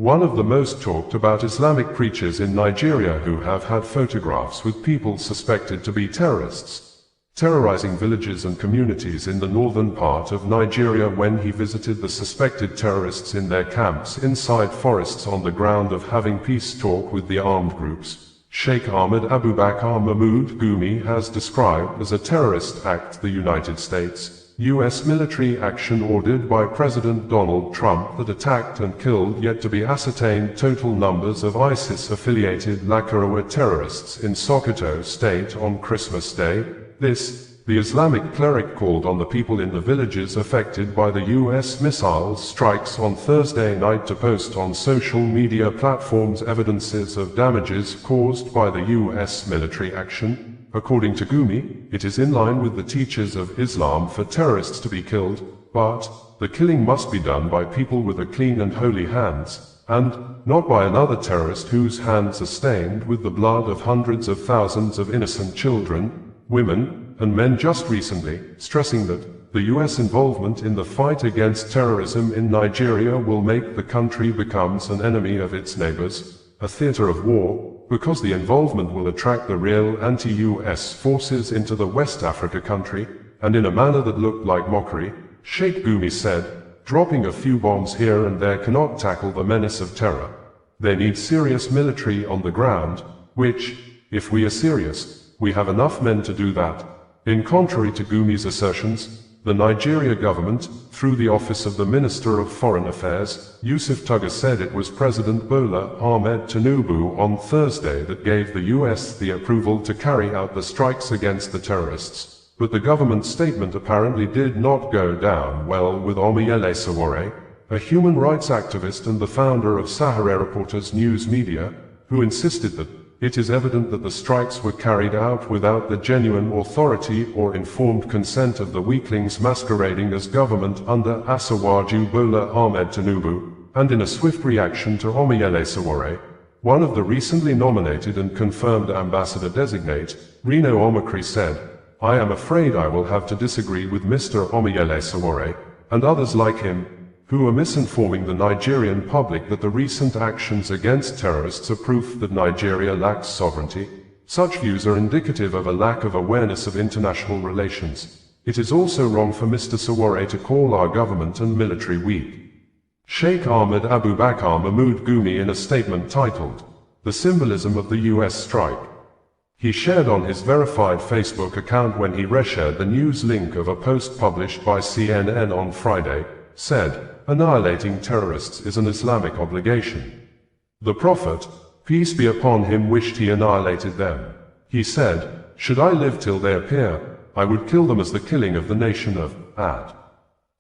one of the most talked about Islamic preachers in Nigeria who have had photographs with people suspected to be terrorists, terrorizing villages and communities in the northern part of Nigeria when he visited the suspected terrorists in their camps inside forests on the ground of having peace talk with the armed groups. Sheikh Ahmed Abubakar Mahmoud Gumi has described as a terrorist act the United States U.S. military action ordered by President Donald Trump that attacked and killed yet to be ascertained total numbers of ISIS-affiliated Lakurawa terrorists in Sokoto state on Christmas Day. The Islamic cleric called on the people in the villages affected by the U.S. missile strikes on Thursday night to post on social media platforms evidences of damages caused by the U.S. military action. According to Gumi, it is in line with the teachings of Islam for terrorists to be killed, but the killing must be done by people with a clean and holy hands, and not by another terrorist whose hands are stained with the blood of hundreds of thousands of innocent children, women, and men. Just recently, stressing that the U.S. involvement in the fight against terrorism in Nigeria will make the country becomes an enemy of its neighbors, a theater of war, because the involvement will attract the real anti-US forces into the West Africa country, and in a manner that looked like mockery. Sheikh Gumi said, dropping a few bombs here and there cannot tackle the menace of terror. They need serious military on the ground, which, if we are serious, we have enough men to do that. In contrary to Gumi's assertions, the Nigeria government, through the office of the Minister of Foreign Affairs, Yusuf Tuga, said it was President Bola Ahmed Tinubu on Thursday that gave the US the approval to carry out the strikes against the terrorists. But the government statement apparently did not go down well with Omoyele Sowore, a human rights activist and the founder of Sahara Reporters news media, who insisted that it is evident that the strikes were carried out without the genuine authority or informed consent of the weaklings masquerading as government under Asiwaju Bola Ahmed Tinubu, and in a swift reaction to Omoyele Sowore, one of the recently nominated and confirmed ambassador-designate, Reno Omokri, said, "I am afraid I will have to disagree with Mr. Omoyele Sowore, and others like him, who are misinforming the Nigerian public that the recent actions against terrorists are proof that Nigeria lacks sovereignty. Such views are indicative of a lack of awareness of international relations. It is also wrong for Mr. Sowore to call our government and military weak." Sheikh Ahmed Abubakar Mahmoud Gumi, in a statement titled, "The Symbolism of the US Strike," he shared on his verified Facebook account when he reshared the news link of a post published by CNN on Friday, said, "Annihilating terrorists is an Islamic obligation. The Prophet, peace be upon him, wished he annihilated them. He said, should I live till they appear, I would kill them as the killing of the nation of Ad.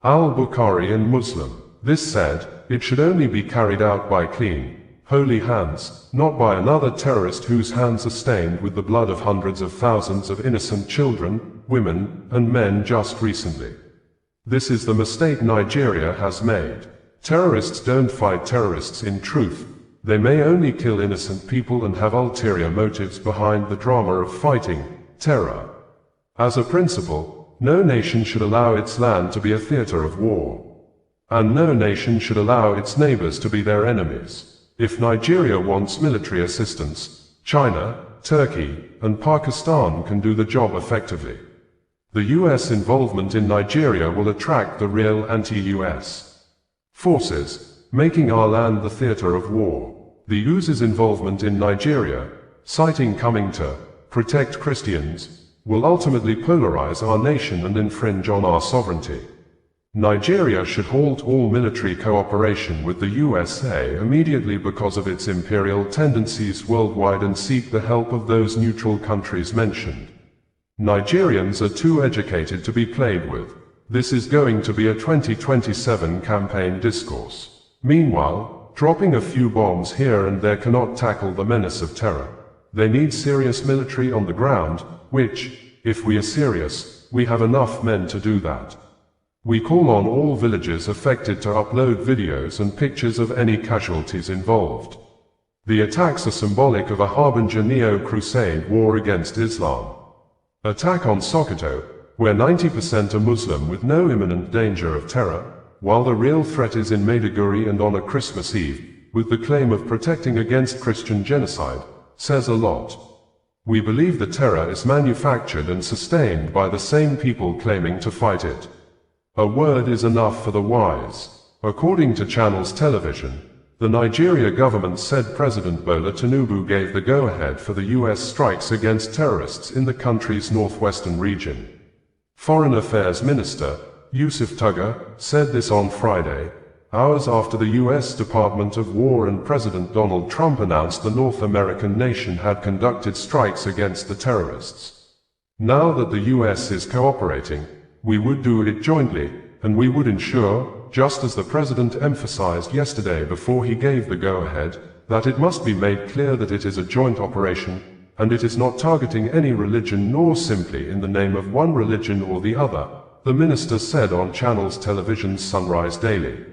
Al-Bukhari and Muslim." This said, it should only be carried out by clean, holy hands, not by another terrorist whose hands are stained with the blood of hundreds of thousands of innocent children, women, and men just recently. This is the mistake Nigeria has made. Terrorists don't fight terrorists in truth. They may only kill innocent people and have ulterior motives behind the drama of fighting terror. As a principle, no nation should allow its land to be a theater of war. And no nation should allow its neighbors to be their enemies. If Nigeria wants military assistance, China, Turkey, and Pakistan can do the job effectively. The US involvement in Nigeria will attract the real anti-US forces, making our land the theater of war. The US's involvement in Nigeria, citing coming to protect Christians, will ultimately polarize our nation and infringe on our sovereignty. Nigeria should halt all military cooperation with the USA immediately because of its imperial tendencies worldwide and seek the help of those neutral countries mentioned. Nigerians are too educated to be played with. This is going to be a 2027 campaign discourse. Meanwhile, dropping a few bombs here and there cannot tackle the menace of terror. They need serious military on the ground, which, if we are serious, we have enough men to do that. We call on all villages affected to upload videos and pictures of any casualties involved. The attacks are symbolic of a harbinger neo-crusade war against Islam. Attack on Sokoto, where 90% are Muslim with no imminent danger of terror, while the real threat is in Maiduguri and on a Christmas Eve, with the claim of protecting against Christian genocide, says a lot. We believe the terror is manufactured and sustained by the same people claiming to fight it. A word is enough for the wise. According to Channels Television, the Nigeria government said President Bola Tinubu gave the go-ahead for the US strikes against terrorists in the country's northwestern region. Foreign Affairs Minister Yusuf Tuggar said this on Friday, hours after the US Department of War and President Donald Trump announced the North American nation had conducted strikes against the terrorists. Now that the US is cooperating, we would do it jointly, and we would ensure, just as the President emphasized yesterday before he gave the go-ahead, that it must be made clear that it is a joint operation, and it is not targeting any religion nor simply in the name of one religion or the other, the minister said on Channels Television's Sunrise Daily.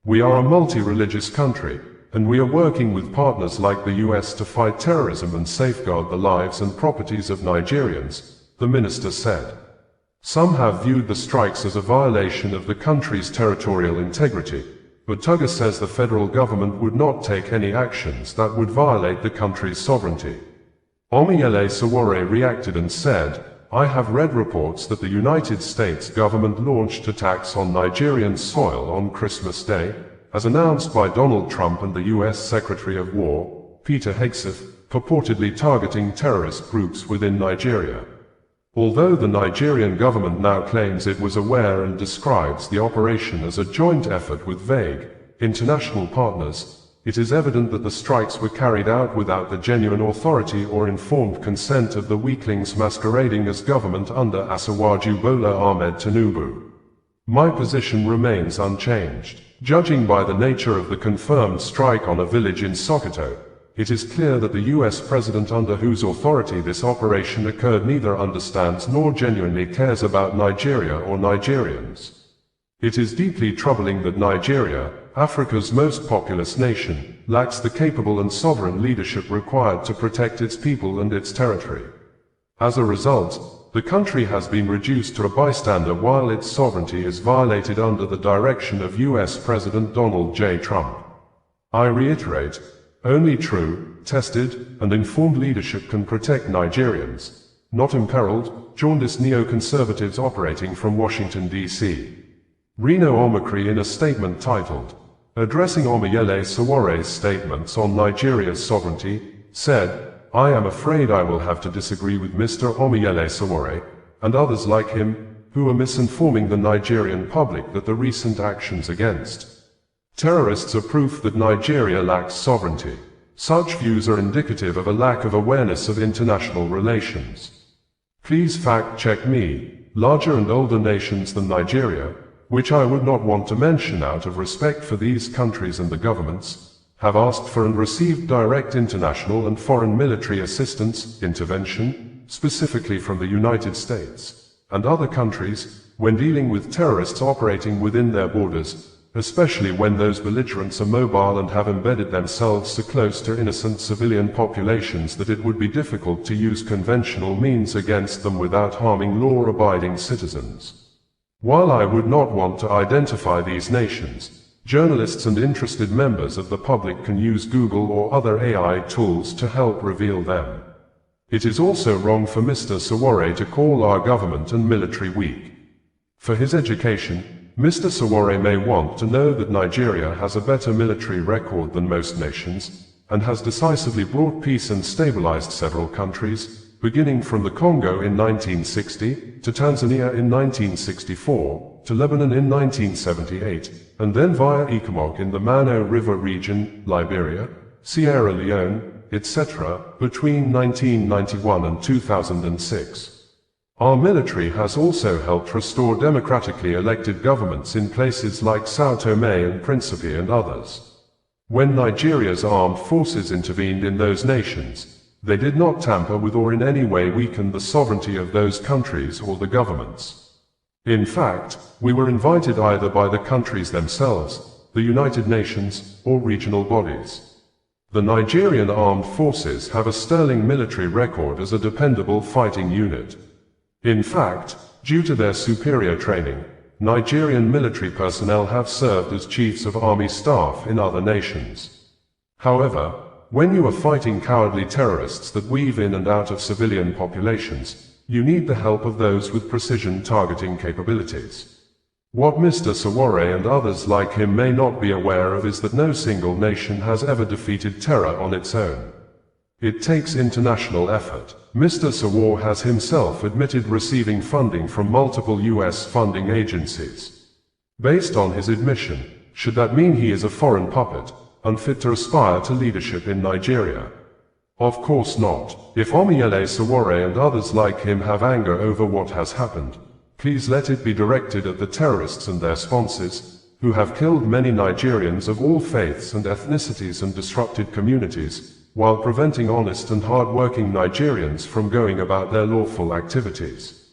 We are a multi-religious country, and we are working with partners like the US to fight terrorism and safeguard the lives and properties of Nigerians, the minister said. Some have viewed the strikes as a violation of the country's territorial integrity, but Tuggar says the federal government would not take any actions that would violate the country's sovereignty. Omiyele Sowore reacted and said, I have read reports that the United States government launched attacks on Nigerian soil on Christmas Day, as announced by Donald Trump and the US Secretary of War, Peter Hegseth, purportedly targeting terrorist groups within Nigeria. Although the Nigerian government now claims it was aware and describes the operation as a joint effort with vague, international partners, it is evident that the strikes were carried out without the genuine authority or informed consent of the weaklings masquerading as government under Asiwaju Bola Ahmed Tinubu. My position remains unchanged. Judging by the nature of the confirmed strike on a village in Sokoto, it is clear that the US president under whose authority this operation occurred neither understands nor genuinely cares about Nigeria or Nigerians. It is deeply troubling that Nigeria, Africa's most populous nation, lacks the capable and sovereign leadership required to protect its people and its territory. As a result, the country has been reduced to a bystander while its sovereignty is violated under the direction of US President Donald J. Trump. I reiterate, only true, tested, and informed leadership can protect Nigerians, not imperiled, jaundiced neoconservatives operating from Washington, D.C. Reno Omokri in a statement titled, Addressing Omiyele Sowore's Statements on Nigeria's Sovereignty, said, I am afraid I will have to disagree with Mr. Omiyele Sowore, and others like him, who are misinforming the Nigerian public that the recent actions against terrorists are proof that Nigeria lacks sovereignty. Such views are indicative of a lack of awareness of international relations. Please fact-check me. Larger and older nations than Nigeria, which I would not want to mention out of respect for these countries and the governments, have asked for and received direct international and foreign military assistance, intervention, specifically from the United States and other countries, when dealing with terrorists operating within their borders, especially when those belligerents are mobile and have embedded themselves so close to innocent civilian populations that it would be difficult to use conventional means against them without harming law-abiding citizens. While I would not want to identify these nations, journalists and interested members of the public can use Google or other AI tools to help reveal them. It is also wrong for Mr. Sowore to call our government and military weak. For his education, Mr. Sowore may want to know that Nigeria has a better military record than most nations, and has decisively brought peace and stabilized several countries, beginning from the Congo in 1960, to Tanzania in 1964, to Lebanon in 1978, and then via Ecomog in the Mano River region, Liberia, Sierra Leone, etc., between 1991 and 2006. Our military has also helped restore democratically elected governments in places like Sao Tome and Principe and others. When Nigeria's armed forces intervened in those nations, they did not tamper with or in any way weaken the sovereignty of those countries or the governments. In fact, we were invited either by the countries themselves, the United Nations, or regional bodies. The Nigerian armed forces have a sterling military record as a dependable fighting unit. In fact, due to their superior training, Nigerian military personnel have served as chiefs of army staff in other nations. However, when you are fighting cowardly terrorists that weave in and out of civilian populations, you need the help of those with precision targeting capabilities. What Mr. Sowore and others like him may not be aware of is that no single nation has ever defeated terror on its own. It takes international effort. Mr. Sowore has himself admitted receiving funding from multiple US funding agencies. Based on his admission, should that mean he is a foreign puppet, unfit to aspire to leadership in Nigeria? Of course not. If Omiyele Sowore and others like him have anger over what has happened, please let it be directed at the terrorists and their sponsors, who have killed many Nigerians of all faiths and ethnicities and disrupted communities, while preventing honest and hard-working Nigerians from going about their lawful activities.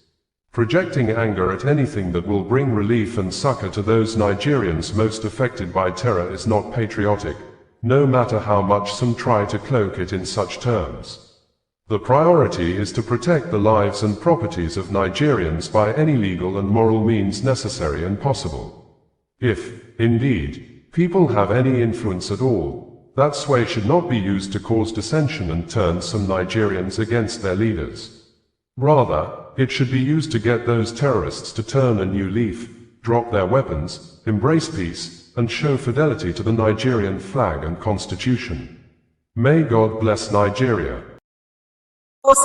Projecting anger at anything that will bring relief and succor to those Nigerians most affected by terror is not patriotic, no matter how much some try to cloak it in such terms. The priority is to protect the lives and properties of Nigerians by any legal and moral means necessary and possible. If, indeed, people have any influence at all, that sway should not be used to cause dissension and turn some Nigerians against their leaders. Rather, it should be used to get those terrorists to turn a new leaf, drop their weapons, embrace peace, and show fidelity to the Nigerian flag and constitution. May God bless Nigeria. Bringing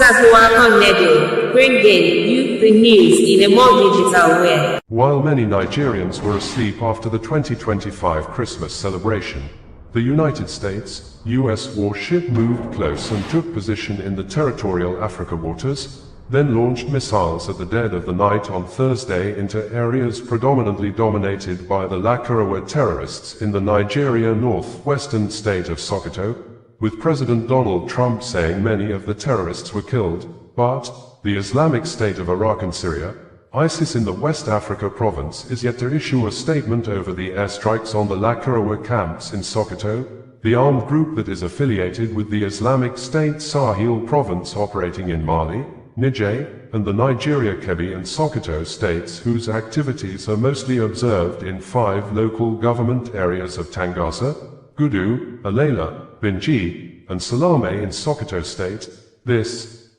you the news in a more digital way. While many Nigerians were asleep after the 2025 Christmas celebration, the United States, U.S. warship moved close and took position in the territorial Africa waters, then launched missiles at the dead of the night on Thursday into areas predominantly dominated by the Lakurawa terrorists in the Nigeria northwestern state of Sokoto, with President Donald Trump saying many of the terrorists were killed, but the Islamic State of Iraq and Syria, ISIS in the West Africa province, is yet to issue a statement over the airstrikes on the Lakurawa camps in Sokoto, the armed group that is affiliated with the Islamic State Sahel province operating in Mali, Niger, and the Nigeria Kebbi and Sokoto states, whose activities are mostly observed in 5 local government areas of Tangasa, Gudu, Alela, Binji, and Salame in Sokoto state.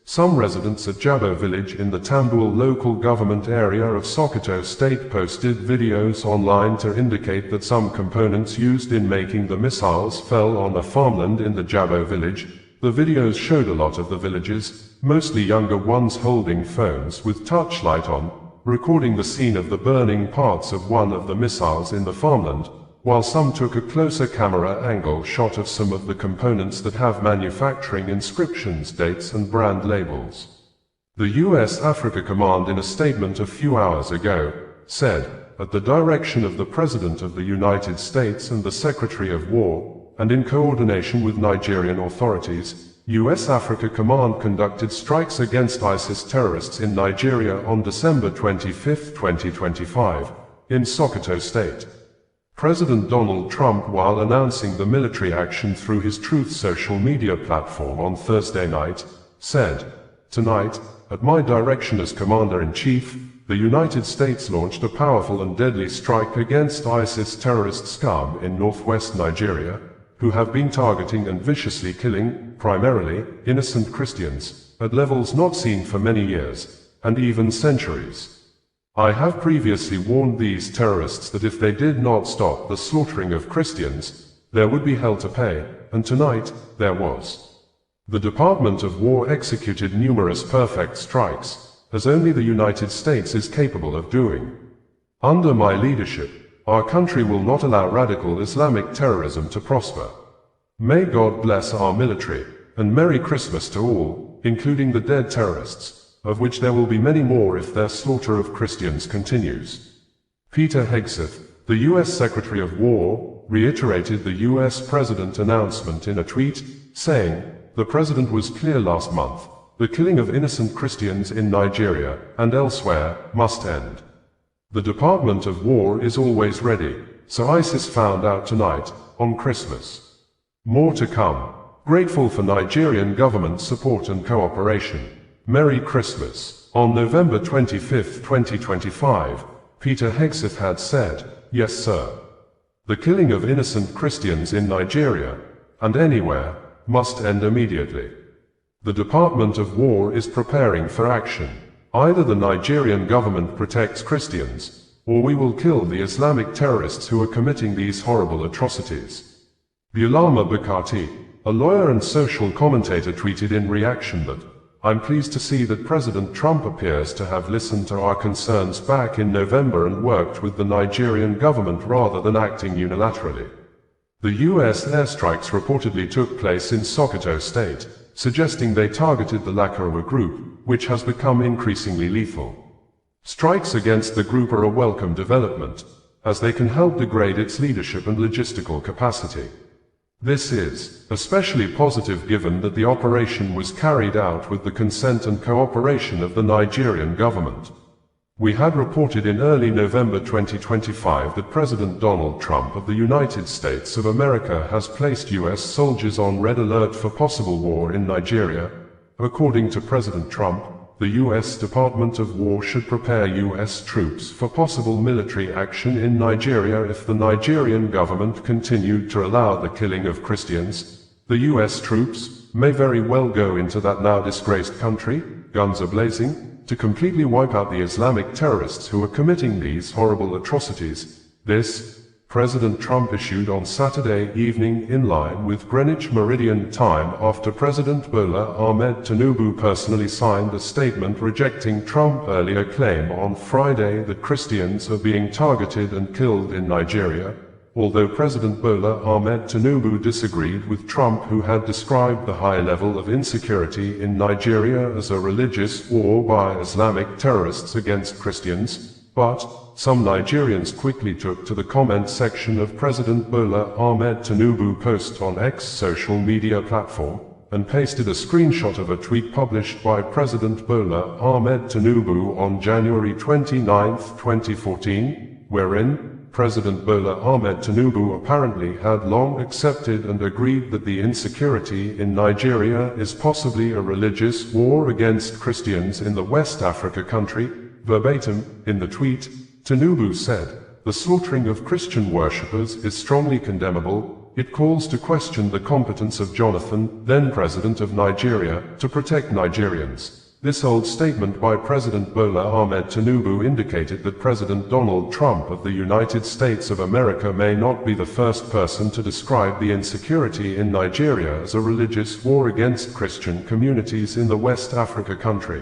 Some residents at Jabo village in the Tambul local government area of Sokoto state posted videos online to indicate that some components used in making the missiles fell on a farmland in the Jabo village. The videos showed a lot of the villagers, mostly younger ones, holding phones with touchlight on, recording the scene of the burning parts of one of the missiles in the farmland, while some took a closer camera angle shot of some of the components that have manufacturing inscriptions, dates and brand labels. The U.S. Africa Command, in a statement a few hours ago, said, at the direction of the President of the United States and the Secretary of War, and in coordination with Nigerian authorities, U.S. Africa Command conducted strikes against ISIS terrorists in Nigeria on December 25, 2025, in Sokoto State. President Donald Trump, while announcing the military action through his Truth social media platform on Thursday night, said, "Tonight, at my direction as Commander-in-Chief, the United States launched a powerful and deadly strike against ISIS terrorist scum in northwest Nigeria, who have been targeting and viciously killing, primarily, innocent Christians, at levels not seen for many years, and even centuries. I have previously warned these terrorists that if they did not stop the slaughtering of Christians, there would be hell to pay, and tonight, there was." The Department of War executed numerous perfect strikes, as only the United States is capable of doing. Under my leadership, our country will not allow radical Islamic terrorism to prosper. May God bless our military, and Merry Christmas to all, including the dead terrorists, of which there will be many more if their slaughter of Christians continues. Peter Hegseth, the U.S. Secretary of War, reiterated the U.S. President's announcement in a tweet, saying, "The President was clear last month, the killing of innocent Christians in Nigeria and elsewhere must end. The Department of War is always ready, so ISIS found out tonight, on Christmas. More to come. Grateful for Nigerian government support and cooperation. Merry Christmas." On November 25, 2025, Peter Hegseth had said, "Yes, sir. The killing of innocent Christians in Nigeria, and anywhere, must end immediately. The Department of War is preparing for action. Either the Nigerian government protects Christians, or we will kill the Islamic terrorists who are committing these horrible atrocities. Bulama Bukati, a lawyer and social commentator, tweeted in reaction that, "I'm pleased to see that President Trump appears to have listened to our concerns back in November and worked with the Nigerian government rather than acting unilaterally." The US airstrikes reportedly took place in Sokoto state, suggesting they targeted the Lakurawa group, which has become increasingly lethal. Strikes against the group are a welcome development, as they can help degrade its leadership and logistical capacity. This is especially positive given that the operation was carried out with the consent and cooperation of the Nigerian government. We had reported in early November 2025 that President Donald Trump of the United States of America has placed US soldiers on red alert for possible war in Nigeria. According to President Trump, the US Department of War should prepare US troops for possible military action in Nigeria if the Nigerian government continued to allow the killing of Christians. The US troops may very well go into that now disgraced country, guns a-blazing, to completely wipe out the Islamic terrorists who are committing these horrible atrocities. This, President Trump issued on Saturday evening in line with Greenwich Meridian time after President Bola Ahmed Tinubu personally signed a statement rejecting Trump's earlier claim on Friday that Christians are being targeted and killed in Nigeria. Although President Bola Ahmed Tinubu disagreed with Trump, who had described the high level of insecurity in Nigeria as a religious war by Islamic terrorists against Christians, but some Nigerians quickly took to the comment section of President Bola Ahmed Tinubu's post on X social media platform, and pasted a screenshot of a tweet published by President Bola Ahmed Tinubu on January 29, 2014, wherein President Bola Ahmed Tinubu apparently had long accepted and agreed that the insecurity in Nigeria is possibly a religious war against Christians in the West Africa country. Verbatim, in the tweet, Tinubu said, "The slaughtering of Christian worshippers is strongly condemnable. It calls to question the competence of Jonathan, then President of Nigeria, to protect Nigerians." This old statement by President Bola Ahmed Tinubu indicated that President Donald Trump of the United States of America may not be the first person to describe the insecurity in Nigeria as a religious war against Christian communities in the West Africa country.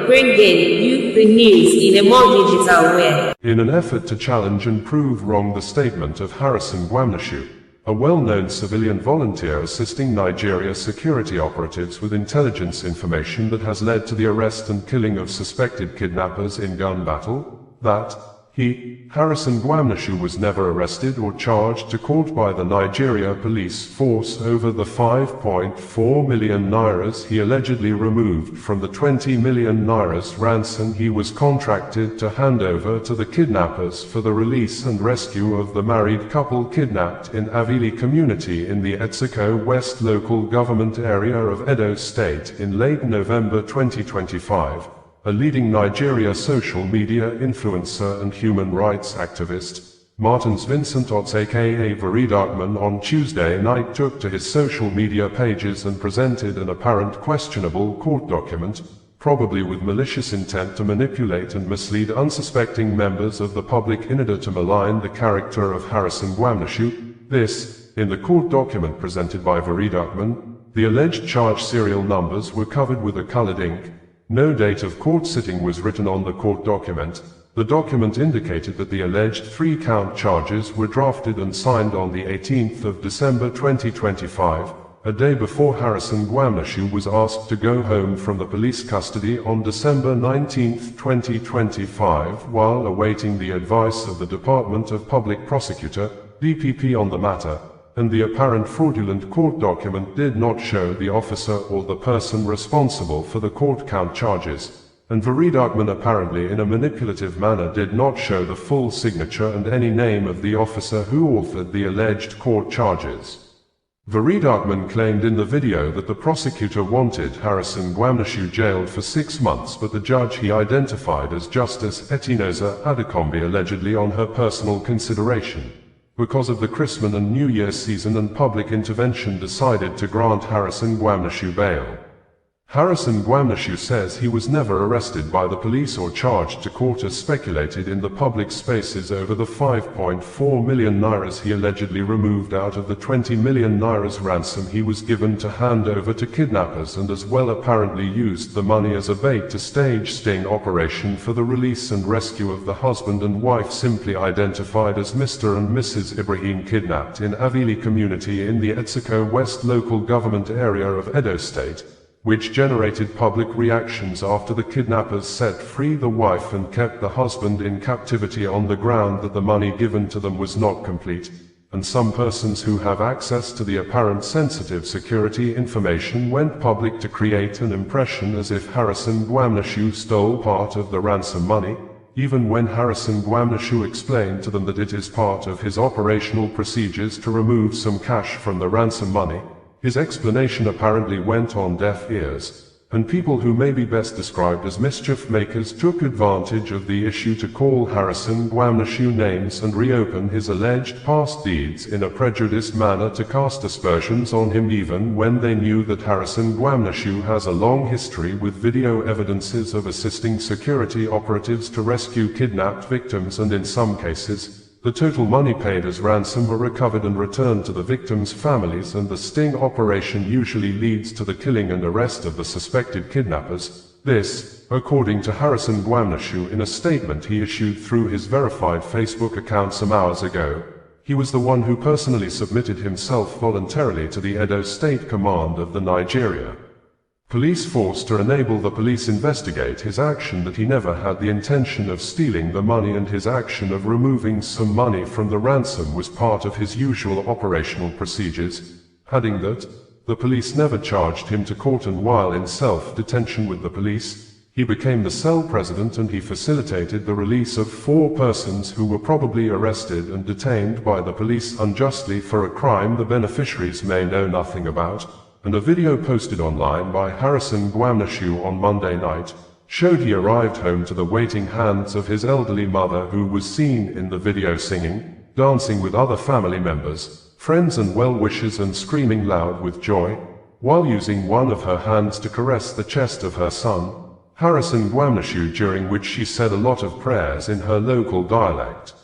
Bringing you the news in a more digital way. In an effort to challenge and prove wrong the statement of Harrison Gwamnishu, a well-known civilian volunteer assisting Nigeria security operatives with intelligence information that has led to the arrest and killing of suspected kidnappers in gun battle, that he, Harrison Gwamnishu, was never arrested or charged to court by the Nigeria police force over the 5.4 million nairas he allegedly removed from the 20 million nairas ransom he was contracted to hand over to the kidnappers for the release and rescue of the married couple kidnapped in Avili community in the Etsiko West local government area of Edo State in late November 2025. A leading Nigeria social media influencer and human rights activist, Martins Vincent Otts aka VeryDarkMan, on Tuesday night took to his social media pages and presented an apparent questionable court document, probably with malicious intent to manipulate and mislead unsuspecting members of the public in order to malign the character of Harrison Gwamnishu. This, in the court document presented by VeryDarkMan, the alleged charge serial numbers were covered with a colored ink. No date of court sitting was written on the court document. The document indicated that the alleged 3-count charges were drafted and signed on the 18th of December 2025, a day before Harrison Gwamnishu was asked to go home from the police custody on December 19, 2025, while awaiting the advice of the Department of Public Prosecutor, DPP, on the matter. And the apparent fraudulent court document did not show the officer or the person responsible for the court count charges, and VeryDarkMan apparently in a manipulative manner did not show the full signature and any name of the officer who authored the alleged court charges. VeryDarkMan claimed in the video that the prosecutor wanted Harrison Gwamnishu jailed for 6 months, but the judge he identified as Justice Etinosa Adekombi allegedly on her personal consideration. because of the Christmas and New Year season and public intervention, decided to grant Harrison Gwamnishu bail. Harrison Gwamnishu says he was never arrested by the police or charged to court as speculated in the public spaces over the 5.4 million nairas he allegedly removed out of the 20 million nairas ransom he was given to hand over to kidnappers, and as well apparently used the money as a bait to stage sting operation for the release and rescue of the husband and wife simply identified as Mr. and Mrs. Ibrahim, kidnapped in Avili community in the Etsiko West local government area of Edo State, which generated public reactions after the kidnappers set free the wife and kept the husband in captivity on the ground that the money given to them was not complete, and some persons who have access to the apparent sensitive security information went public to create an impression as if Harrison Gwamnishu stole part of the ransom money, even when Harrison Gwamnishu explained to them that it is part of his operational procedures to remove some cash from the ransom money. His explanation apparently went on deaf ears, and people who may be best described as mischief makers took advantage of the issue to call Harrison Gwamnishu names and reopen his alleged past deeds in a prejudiced manner to cast aspersions on him, even when they knew that Harrison Gwamnishu has a long history with video evidences of assisting security operatives to rescue kidnapped victims, and in some cases, the total money paid as ransom were recovered and returned to the victims' families, and the sting operation usually leads to the killing and arrest of the suspected kidnappers. This, according to Harrison Gwamnishu in a statement he issued through his verified Facebook account some hours ago. He was the one who personally submitted himself voluntarily to the Edo State Command of the Nigeria Police Force to enable the police investigate his action, that he never had the intention of stealing the money, and his action of removing some money from the ransom was part of his usual operational procedures, adding that the police never charged him to court, and while in self-detention with the police, he became the cell president and he facilitated the release of 4 persons who were probably arrested and detained by the police unjustly for a crime the beneficiaries may know nothing about. And a video posted online by Harrison Gwamnishu on Monday night showed he arrived home to the waiting hands of his elderly mother, who was seen in the video singing, dancing with other family members, friends and well-wishers, and screaming loud with joy, while using one of her hands to caress the chest of her son, Harrison Gwamnishu, during which she said a lot of prayers in her local dialect.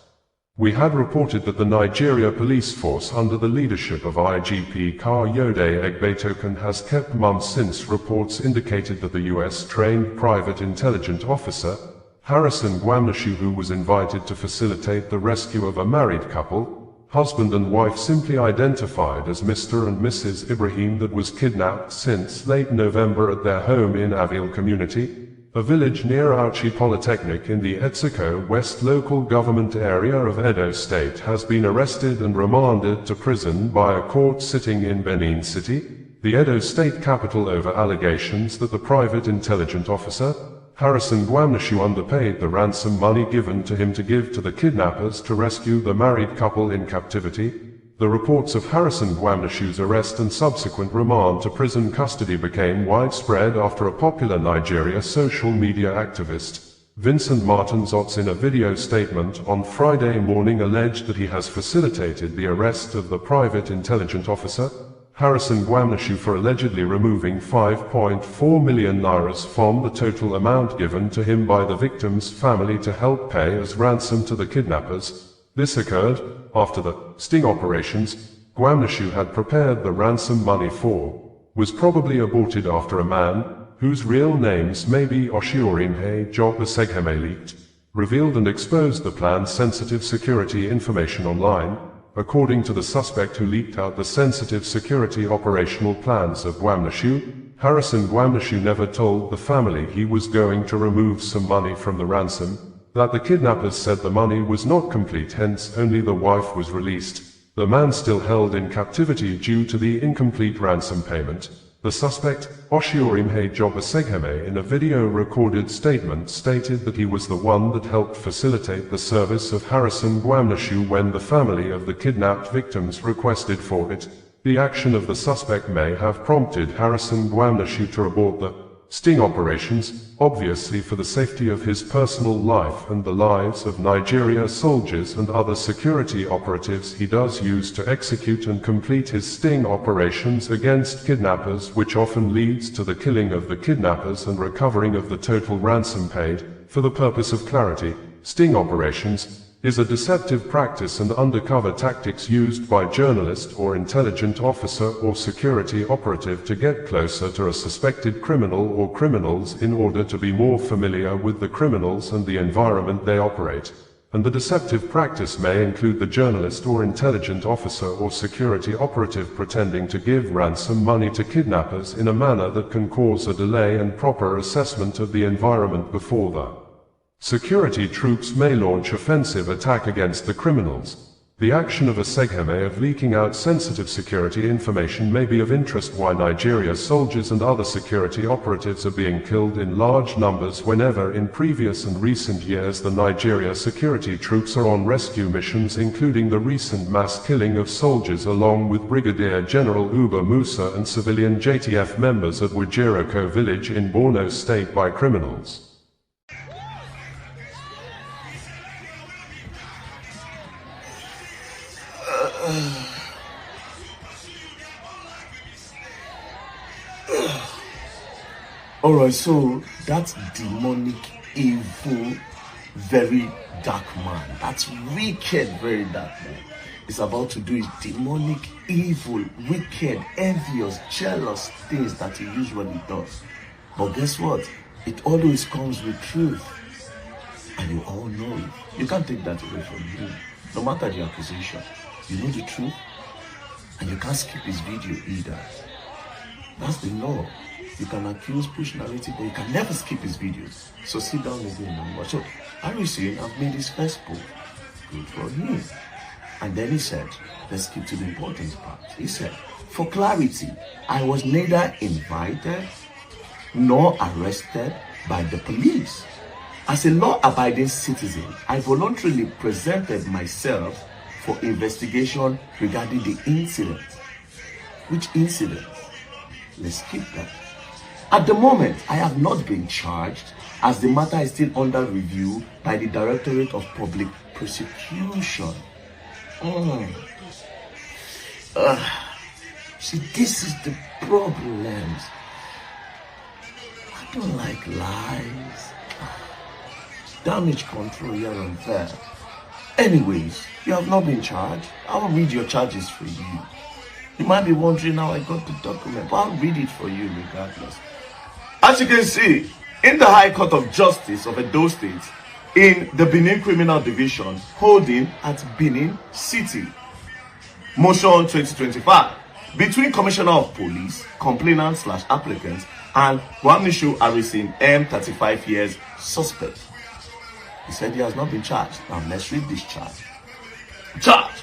We had reported that the Nigeria Police Force under the leadership of IGP Kayode Egbetoken has kept mum since reports indicated that the US-trained private intelligence officer, Harrison Gwamnishu, who was invited to facilitate the rescue of a married couple, husband and wife simply identified as Mr. and Mrs. Ibrahim, that was kidnapped since late November at their home in Avil community, a village near Auchi Polytechnic in the Etsiko West local government area of Edo State, has been arrested and remanded to prison by a court sitting in Benin City, the Edo State capital, over allegations that the private intelligence officer, Harrison Gwamnishu, underpaid the ransom money given to him to give to the kidnappers to rescue the married couple in captivity. The reports of Harrison Gwamnishu's arrest and subsequent remand to prison custody became widespread after a popular Nigeria social media activist, Vincent Martins-Otts, in a video statement on Friday morning alleged that he has facilitated the arrest of the private intelligence officer, Harrison Gwamnishu, for allegedly removing 5.4 million nairas from the total amount given to him by the victim's family to help pay as ransom to the kidnappers. This occurred after the sting operations Gwamnishu had prepared the ransom money for was probably aborted after a man, whose real names may be Oshiorimhe Jobasegheme, leaked, revealed and exposed the plan's sensitive security information online, according to the suspect who leaked out the sensitive security operational plans of Gwamnishu. Harrison Gwamnishu never told the family he was going to remove some money from the ransom, that the kidnappers said the money was not complete, hence only the wife was released, the man still held in captivity due to the incomplete ransom payment. The suspect, Oshiorimhe Jobasegheme, in a video recorded statement stated that he was the one that helped facilitate the service of Harrison Gwamnishu when the family of the kidnapped victims requested for it. The action of the suspect may have prompted Harrison Gwamnishu to abort the sting operations, obviously for the safety of his personal life and the lives of Nigeria soldiers and other security operatives he does use to execute and complete his sting operations against kidnappers, which often leads to the killing of the kidnappers and recovering of the total ransom paid. For the purpose of clarity, sting operations is a deceptive practice and undercover tactics used by journalist or intelligent officer or security operative to get closer to a suspected criminal or criminals in order to be more familiar with the criminals and the environment they operate. And the deceptive practice may include the journalist or intelligent officer or security operative pretending to give ransom money to kidnappers in a manner that can cause a delay and proper assessment of the environment before the security troops may launch offensive attack against the criminals. The action of a Segheme of leaking out sensitive security information may be of interest. Why Nigeria's soldiers and other security operatives are being killed in large numbers whenever in previous and recent years the Nigeria security troops are on rescue missions, including the recent mass killing of soldiers along with Brigadier General Uba Musa and civilian JTF members at Wajiroko village in Borno State by criminals. Alright, so that's demonic, evil, very dark man. That's wicked, very dark man. Is about to do his demonic, evil, wicked, envious, jealous things that he usually does. But guess what? It always comes with truth. And you all know it. You can't take that away from him. No matter the accusation, you know the truth. And you can't skip his video either. That's the law. You can accuse, push narrative, but you can never skip his videos. So sit down again and watch. So Harrison have made his first post. Good for him. And then he said, let's skip to the important part. He said, for clarity, I was neither invited nor arrested by the police. As a law-abiding citizen, I voluntarily presented myself for investigation regarding the incident. Which incident? Let's skip that. At the moment, I have not been charged as the matter is still under review by the Directorate of Public Prosecution. See, this is the problem. I don't like lies. Damage control here and there. Anyways, you have not been charged. I will read your charges for you. You might be wondering how I got the document, but I'll read it for you regardless. As you can see, in the High Court of Justice of Edo State, in the Benin Criminal Division, holding at Benin City, Motion 2025, between Commissioner of Police, complainant/applicant, and Gwamnishu Harrison, M, 35 years, suspect. He said he has not been charged. Now let's read this charge. Charge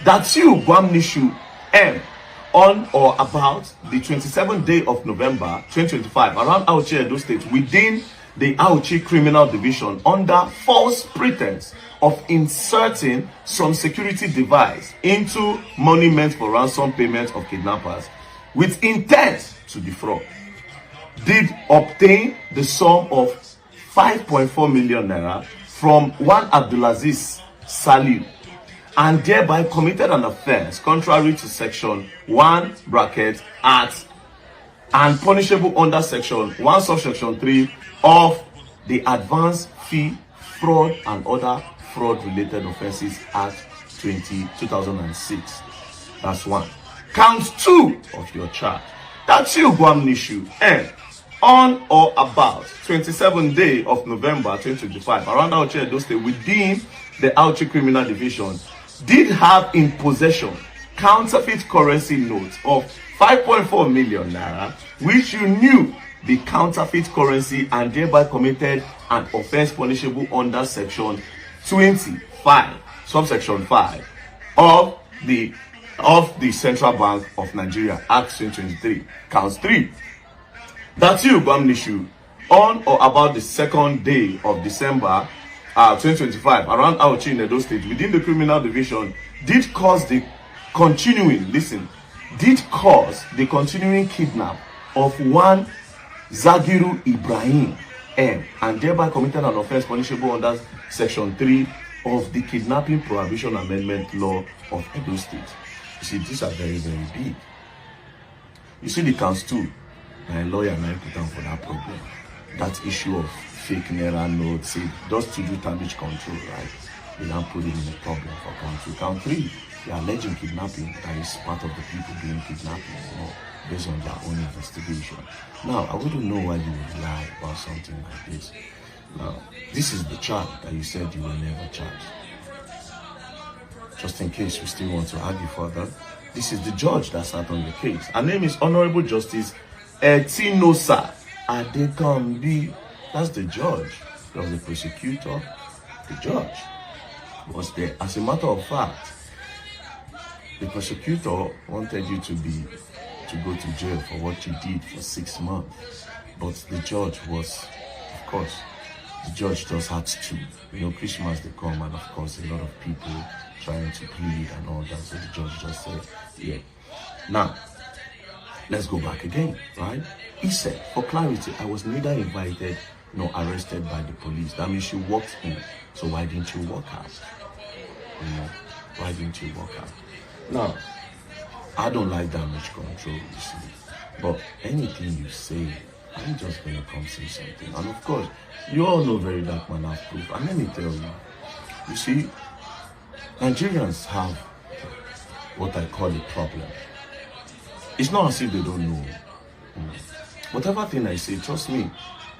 that you, Gwamnishu M, on or about the 27th day of November 2025 around Auchi, Edo State, within the Auchi Criminal Division, under false pretense of inserting some security device into money meant for ransom payment of kidnappers with intent to defraud, did obtain the sum of 5.4 million naira from one Abdulaziz Saliu, and thereby committed an offense contrary to section 1 bracket at and punishable under section 1 subsection 3 of the Advance Fee Fraud and Other Fraud Related Offences Act 2006. That's one. Count 2 of your charge. That's you, Gwamnishu M, on or about 27th day of November 2025 around Auchi, Edo State, within the Auchi Criminal Division, did have in possession counterfeit currency notes of 5.4 million naira, which you knew the counterfeit currency, and thereby committed an offense punishable under section 25 subsection 5 of the Central Bank of Nigeria Act 2023. Counts 3. That you, Gwamnishu, on or about the 2nd day of December 2025 around Auchi in Edo State, within the Criminal Division, did cause the continuing kidnap of one Zagiru Ibrahim M, and thereby committed an offense punishable under Section 3 of the Kidnapping Prohibition Amendment Law of Edo State. You see, these are very, very big. You see the counts too. My lawyer and I put down for that problem. That issue of fake Naira notes, say, just to do damage control, right? They now put it in a problem for count 2. Count 3, they are alleging kidnapping. That is part of the people being kidnapped, based on their own investigation. Now, I wouldn't know why you would lie about something like this. Now, this is the charge that you said you will never charge. Just in case you still want to argue further, this is the judge that sat on the case. Her name is Honorable Justice Etinosa Adekambi. That's the judge. There was the prosecutor. The judge was there. As a matter of fact, the prosecutor wanted you to go to jail for what you did for 6 months. But the judge was, of course, the judge just had to. Christmas they come, and of course a lot of people trying to plead and all that. So the judge just said, yeah. Now, let's go back again, right? He said, for clarity, I was neither invited nor arrested by the police. That means you walked in. So why didn't you walk out? Why didn't you walk out? Now, I don't like damage control, you see. But anything you say, I'm just going to come say something. And of course, you all know VeryDarkMan has proof. And let me tell you see, Nigerians have what I call a problem. It's not as if they don't know. Whatever thing I say, trust me,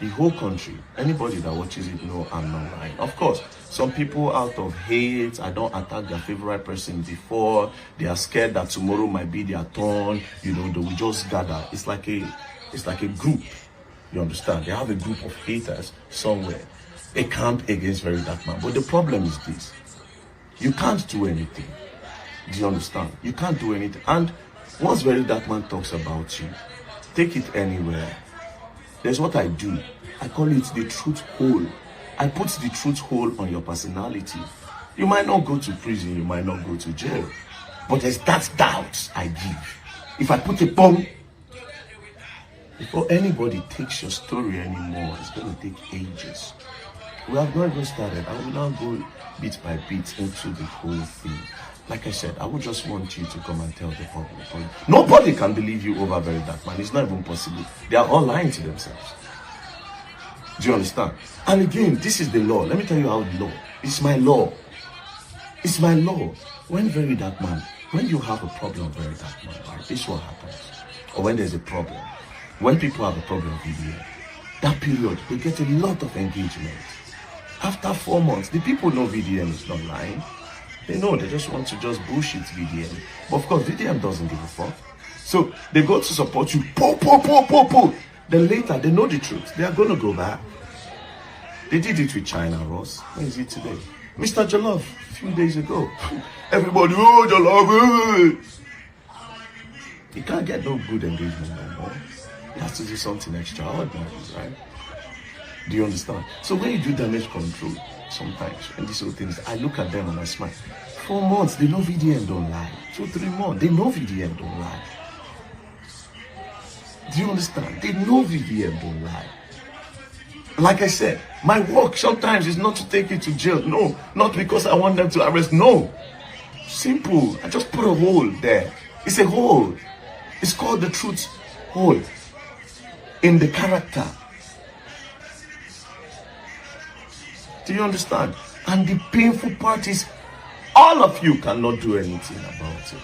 the whole country, anybody that watches it know I'm not lying. Of course, some people out of hate, I don't attack their favorite person before, they are scared that tomorrow might be their turn, they will just gather. It's like a group, you understand? They have a group of haters somewhere. They camp against VeryDarkMan. But the problem is this, you can't do anything. Do you understand? You can't do anything. And once VeryDarkMan talks about you, take it anywhere. There's what I do. I call it the truth hole. I put the truth hole on your personality. You might not go to prison, you might not go to jail, but there's that doubt I give. If I put a bomb, before anybody takes your story anymore, it's going to take ages. We have not even started. I will now go bit by bit into the whole thing. Like I said, I would just want you to come and tell the public. Nobody can believe you over VeryDarkMan. It's not even possible. They are all lying to themselves. Do you understand? And again, this is the law. Let me tell you how the law. It's my law. It's my law. When you have a problem, VeryDarkMan, right? This is what happens. Or when there's a problem. When people have a problem with VDM, that period, they get a lot of engagement. After 4 months, the people know VDM is not lying. They know, they just want to just bullshit VDM. But of course, VDM doesn't give a fuck. So they go to support you, po. Then later, they know the truth. They are going to go back. They did it with China, Ross. Where is it today? Mr. Jollof, a few days ago. Everybody, oh, Jollof. You can't get no good engagement no more. You have to do something extraordinary, right? Do you understand? So when you do damage control, sometimes, and these sort of things, I look at them and I smile. 4 months, they know VDM don't lie. 2, 3 months, they know VDM don't lie. Do you understand? They know VDM don't lie. Like I said, my work sometimes is not to take you to jail. No, not because I want them to arrest. No. Simple. I just put a hole there. It's a hole. It's called the truth hole in the character. Do you understand? And the painful part is, all of you cannot do anything about it.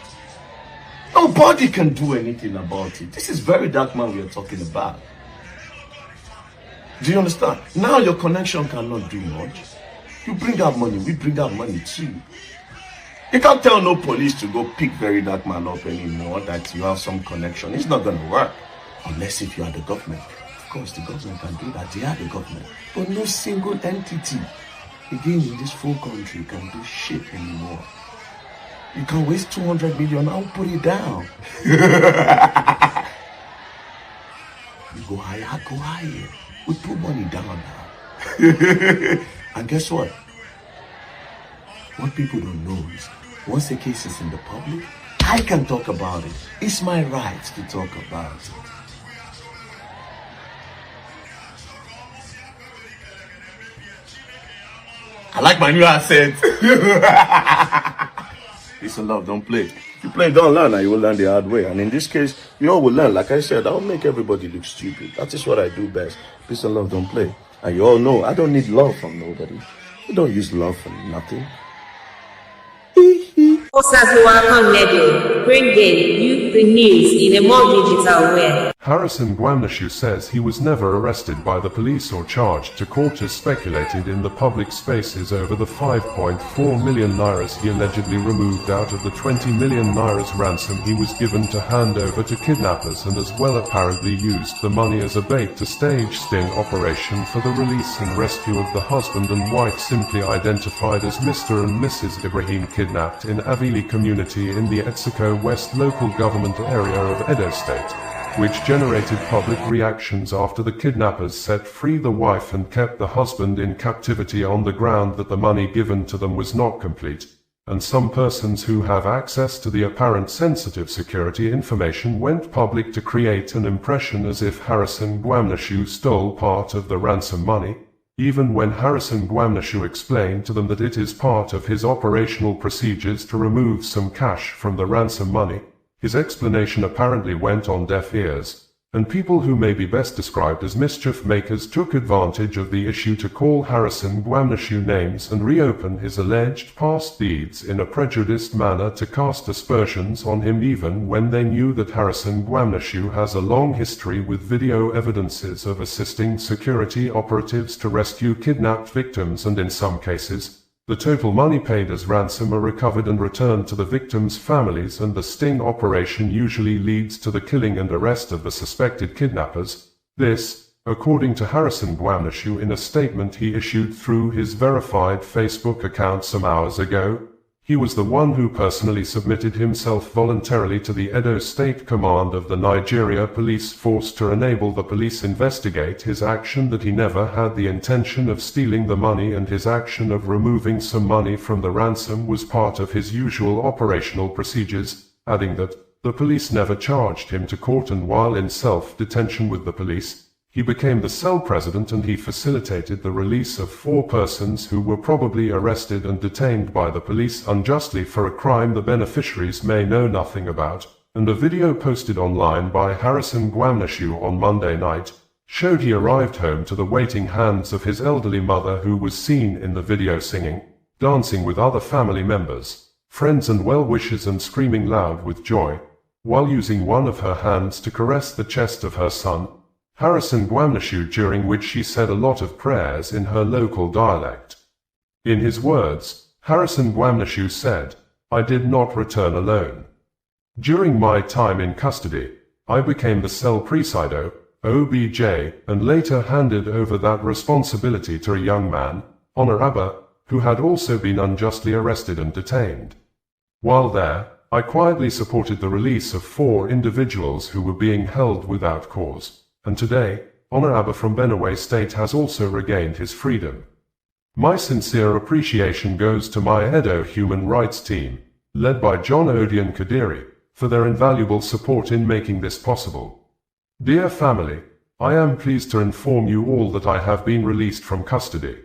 Nobody can do anything about it. This is VeryDarkMan we are talking about. Do you understand? Now your connection cannot do much. You bring out money, we bring out money too. You can't tell no police to go pick VeryDarkMan up anymore that you have some connection. It's not going to work. Unless if you are the government. Of course, the government can do that. They are the government. But no single entity, again, in this full country can do shit anymore. You can waste 200 million, I'll put it down. You go higher, I go higher. We put money down now. And guess what? What people don't know is, once the case is in the public, I can talk about it. It's my right to talk about it. I like my new accent. Peace and love, don't play. If you play, don't learn, and you will learn the hard way. And in this case, you all will learn. Like I said, I'll make everybody look stupid. That is what I do best. Peace and love, don't play. And you all know, I don't need love from nobody. I don't use love for nothing. Bringing you the news in a more digital way. Harrison Gwamnishu says he was never arrested by the police or charged to court as speculated in the public spaces over the 5.4 million nairas he allegedly removed out of the 20 million nairas ransom he was given to hand over to kidnappers, and as well apparently used the money as a bait to stage sting operation for the release and rescue of the husband and wife simply identified as Mr. and Mrs. Ibrahim, kidnapped in Avili community in the Etsiko West local government area of Edo State, which generated public reactions after the kidnappers set free the wife and kept the husband in captivity on the ground that the money given to them was not complete, and some persons who have access to the apparent sensitive security information went public to create an impression as if Harrison Gwamnishu stole part of the ransom money, even when Harrison Gwamnishu explained to them that it is part of his operational procedures to remove some cash from the ransom money. His explanation apparently went on deaf ears, and people who may be best described as mischief makers took advantage of the issue to call Harrison Gwamnishu names and reopen his alleged past deeds in a prejudiced manner to cast aspersions on him, even when they knew that Harrison Gwamnishu has a long history with video evidences of assisting security operatives to rescue kidnapped victims, and in some cases, the total money paid as ransom are recovered and returned to the victims' families, and the sting operation usually leads to the killing and arrest of the suspected kidnappers. This, according to Harrison Gwamnishu in a statement he issued through his verified Facebook account some hours ago. He was the one who personally submitted himself voluntarily to the Edo State Command of the Nigeria Police Force to enable the police investigate his action, that he never had the intention of stealing the money, and his action of removing some money from the ransom was part of his usual operational procedures, adding that the police never charged him to court, and while in self-detention with the police, he became the cell president and he facilitated the release of 4 persons who were probably arrested and detained by the police unjustly for a crime the beneficiaries may know nothing about, and a video posted online by Harrison Gwamnishu on Monday night showed he arrived home to the waiting hands of his elderly mother, who was seen in the video singing, dancing with other family members, friends and well-wishers, and screaming loud with joy, while using one of her hands to caress the chest of her son, Harrison Gwamnishu, during which she said a lot of prayers in her local dialect. In his words, Harrison Gwamnishu said, "I did not return alone. During my time in custody, I became the cell presido, OBJ, and later handed over that responsibility to a young man, Honor Abba, who had also been unjustly arrested and detained. While there, I quietly supported the release of 4 individuals who were being held without cause. And today, Honor Abba from Benue State has also regained his freedom. My sincere appreciation goes to my Edo human rights team, led by John Odion Kadiri, for their invaluable support in making this possible. Dear family, I am pleased to inform you all that I have been released from custody.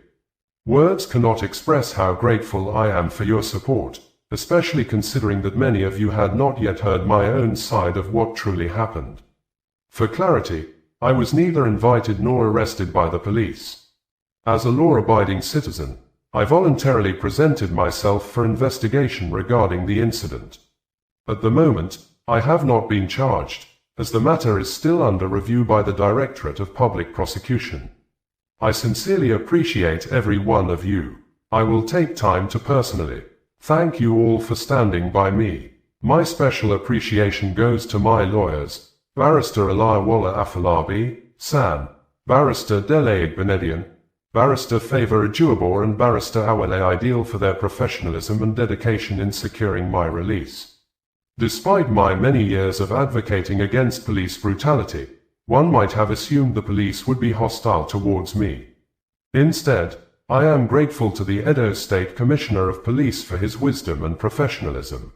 Words cannot express how grateful I am for your support, especially considering that many of you had not yet heard my own side of what truly happened. For clarity, I was neither invited nor arrested by the police. As a law-abiding citizen, I voluntarily presented myself for investigation regarding the incident. At the moment, I have not been charged, as the matter is still under review by the Directorate of Public Prosecution. I sincerely appreciate every one of you. I will take time to personally thank you all for standing by me. My special appreciation goes to my lawyers, Barrister Eliawala Afolabi, San, Barrister Dele Benedian, Barrister Favor Ajuabor, and Barrister Awele Ideal for their professionalism and dedication in securing my release. Despite my many years of advocating against police brutality, one might have assumed the police would be hostile towards me. Instead, I am grateful to the Edo State Commissioner of Police for his wisdom and professionalism.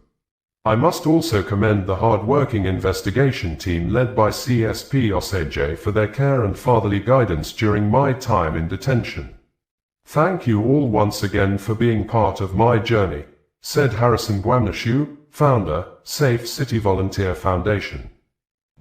I must also commend the hard-working investigation team led by CSP Oseje for their care and fatherly guidance during my time in detention. Thank you all once again for being part of my journey, said Harrison Gwamnishu, founder, Safe City Volunteer Foundation.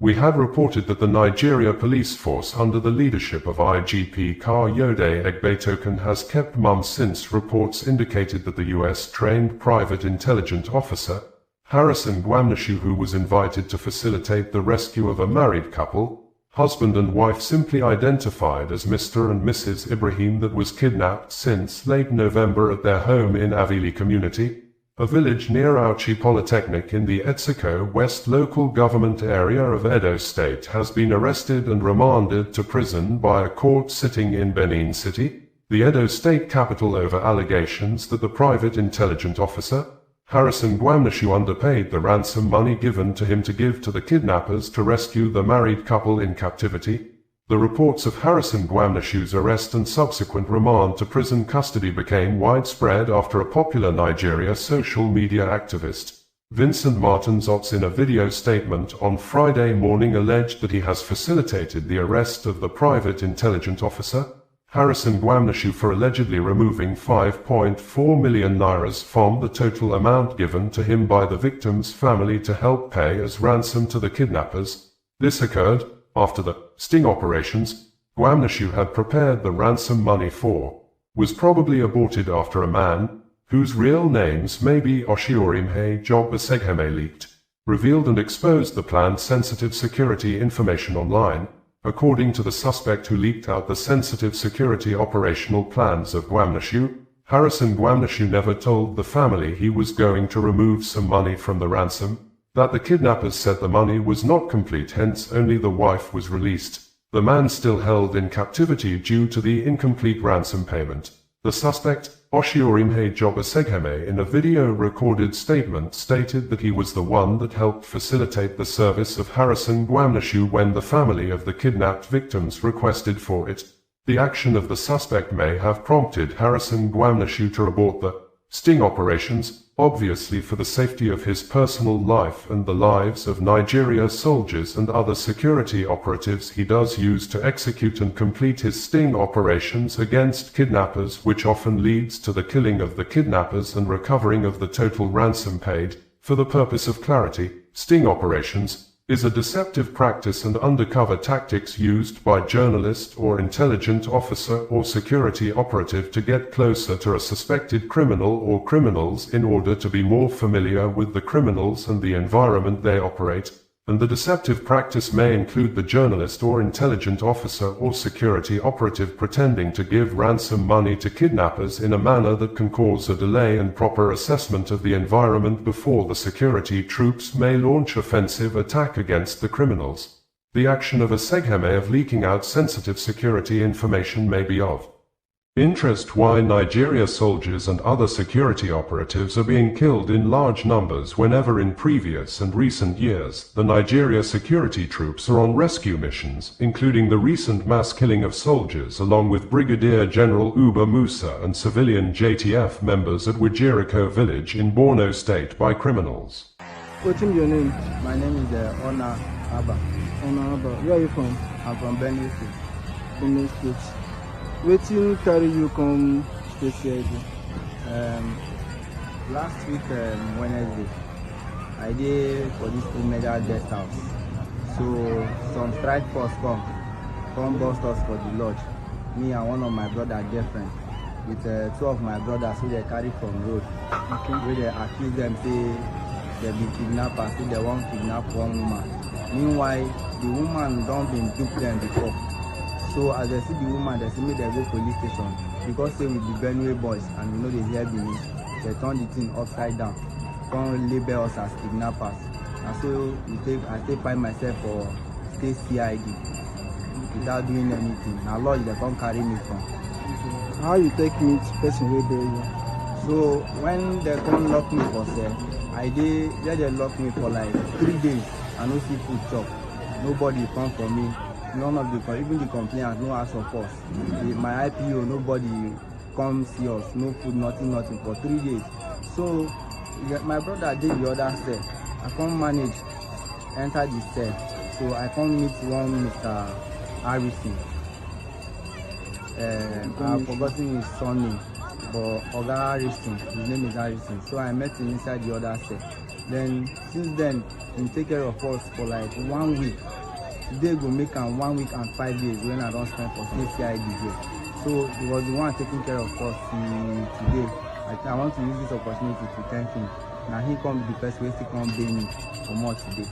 We had reported that the Nigeria police force under the leadership of IGP Kayode Egbetoken has kept mum since reports indicated that the US-trained private intelligence officer, Harrison Gwamnishu, who was invited to facilitate the rescue of a married couple, husband and wife simply identified as Mr. and Mrs. Ibrahim, that was kidnapped since late November at their home in Avili community, a village near Auchi Polytechnic in the Etsiko West local government area of Edo State, has been arrested and remanded to prison by a court sitting in Benin City, the Edo State capital, over allegations that the private intelligence officer, Harrison Gwamnishu, underpaid the ransom money given to him to give to the kidnappers to rescue the married couple in captivity. The reports of Harrison Gwamnishu's arrest and subsequent remand to prison custody became widespread after a popular Nigeria social media activist, Vincent Martins-Otts, in a video statement on Friday morning alleged that he has facilitated the arrest of the private intelligence officer, Harrison Gwamnishu, for allegedly removing 5.4 million naira from the total amount given to him by the victim's family to help pay as ransom to the kidnappers. This occurred after the sting operations Gwamnishu had prepared the ransom money for was probably aborted after a man, whose real names may be Oshiorimhe Job Asegheme, leaked, revealed and exposed the planned sensitive security information online. According to the suspect who leaked out the sensitive security operational plans of Gwamnishu, Harrison Gwamnishu never told the family he was going to remove some money from the ransom, that the kidnappers said the money was not complete, hence only the wife was released. The man still held in captivity due to the incomplete ransom payment. The suspect, Oshiorimhe Job Asegheme, in a video-recorded statement stated that he was the one that helped facilitate the service of Harrison Gwamnishu when the family of the kidnapped victims requested for it. The action of the suspect may have prompted Harrison Gwamnishu to abort the sting operations, obviously for the safety of his personal life and the lives of Nigeria's soldiers and other security operatives he does use to execute and complete his sting operations against kidnappers, which often leads to the killing of the kidnappers and recovering of the total ransom paid. For the purpose of clarity, sting operations is a deceptive practice and undercover tactics used by journalist or intelligence officer or security operative to get closer to a suspected criminal or criminals in order to be more familiar with the criminals and the environment they operate, and the deceptive practice may include the journalist or intelligence officer or security operative pretending to give ransom money to kidnappers in a manner that can cause a delay in proper assessment of the environment before the security troops may launch offensive attack against the criminals. The action of Asegheme of leaking out sensitive security information may be of interest. Why Nigeria soldiers and other security operatives are being killed in large numbers whenever in previous and recent years the Nigeria security troops are on rescue missions, including the recent mass killing of soldiers along with Brigadier General Uba Musa and civilian JTF members at Wajiriko village in Borno State by criminals. What's your name? My name is Ona Abba. Ona Abba. Where are you from? I'm from Benin State. Benin State. Wetin carry you come stay here? Last week Wednesday, I did for this Omega guest house. So some strike force come bust us for the lodge. Me and one of my brother girlfriend with two of my brothers who they carry from road. Okay. Where they accuse them say they be kidnappers, say they won't kidnap one woman. Meanwhile, the woman don't been duped them before. So as they see the woman, they see me, they go police station. Because say we be Benue boys and we know they hear Benin, they turn the thing upside down. Come label us as kidnappers. And so I still find myself for state CID without doing anything. Now Lord, they come carry me from. How you take meet person wey dey you? So when they come lock me for cell, they lock me for like 3 days. I no see food chop. Nobody come for me. None of even the complainants no ask of us. My IPO, nobody come see us. No food, nothing for 3 days. So my brother did the other cell. I can't manage enter the cell. So I can't meet one Mr. Harrison. I've forgotten his surname, but Oga Harrison, his name is Harrison. So I met him inside the other cell. Then since then, he take care of us for like 1 week. Today go make am 1 week and 5 days when I don't spend for CID here. So he was the one taking care of us today. I want to use this opportunity to thank him. Now he come be the first way to come pay me for more today.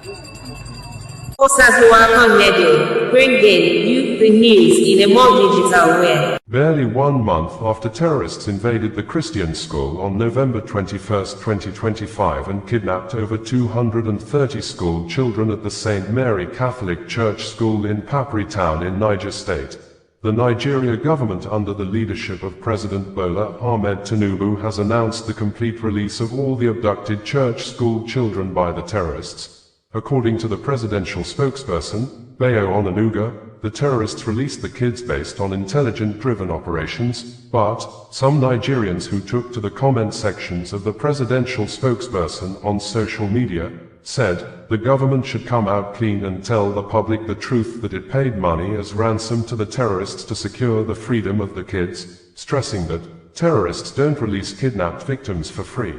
Bringing you the news in a more digital way. Barely 1 month after terrorists invaded the Christian school on November 21, 2025 and kidnapped over 230 school children at the St. Mary Catholic Church School in Papri Town in Niger State, the Nigeria government under the leadership of President Bola Ahmed Tinubu has announced the complete release of all the abducted church school children by the terrorists. According to the presidential spokesperson, Bayo Onanuga, the terrorists released the kids based on intelligence-driven operations, but some Nigerians who took to the comment sections of the presidential spokesperson on social media said the government should come out clean and tell the public the truth that it paid money as ransom to the terrorists to secure the freedom of the kids, stressing that terrorists don't release kidnapped victims for free.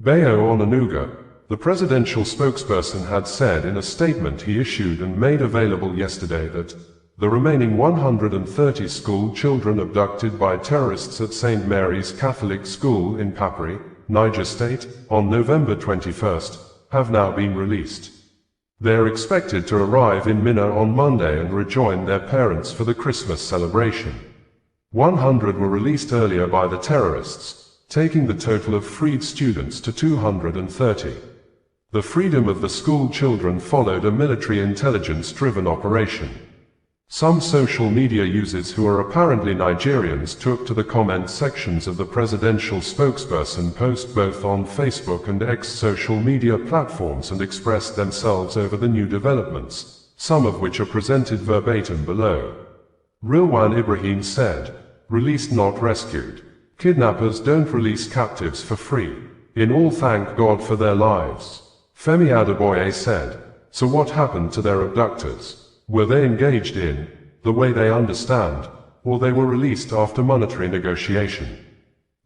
Bayo Onanuga, the presidential spokesperson, had said in a statement he issued and made available yesterday that the remaining 130 school children abducted by terrorists at St. Mary's Catholic School in Papri, Niger State, on November 21st, have now been released. They are expected to arrive in Minna on Monday and rejoin their parents for the Christmas celebration. 100 were released earlier by the terrorists, taking the total of freed students to 230. The freedom of the school children followed a military intelligence-driven operation. Some social media users who are apparently Nigerians took to the comment sections of the presidential spokesperson post both on Facebook and X social media platforms and expressed themselves over the new developments, some of which are presented verbatim below. Rilwan Ibrahim said, "Released not rescued. Kidnappers don't release captives for free. In all thank God for their lives." Femi Adeboye said, "So what happened to their abductors? Were they engaged in the way they understand, or they were released after monetary negotiation?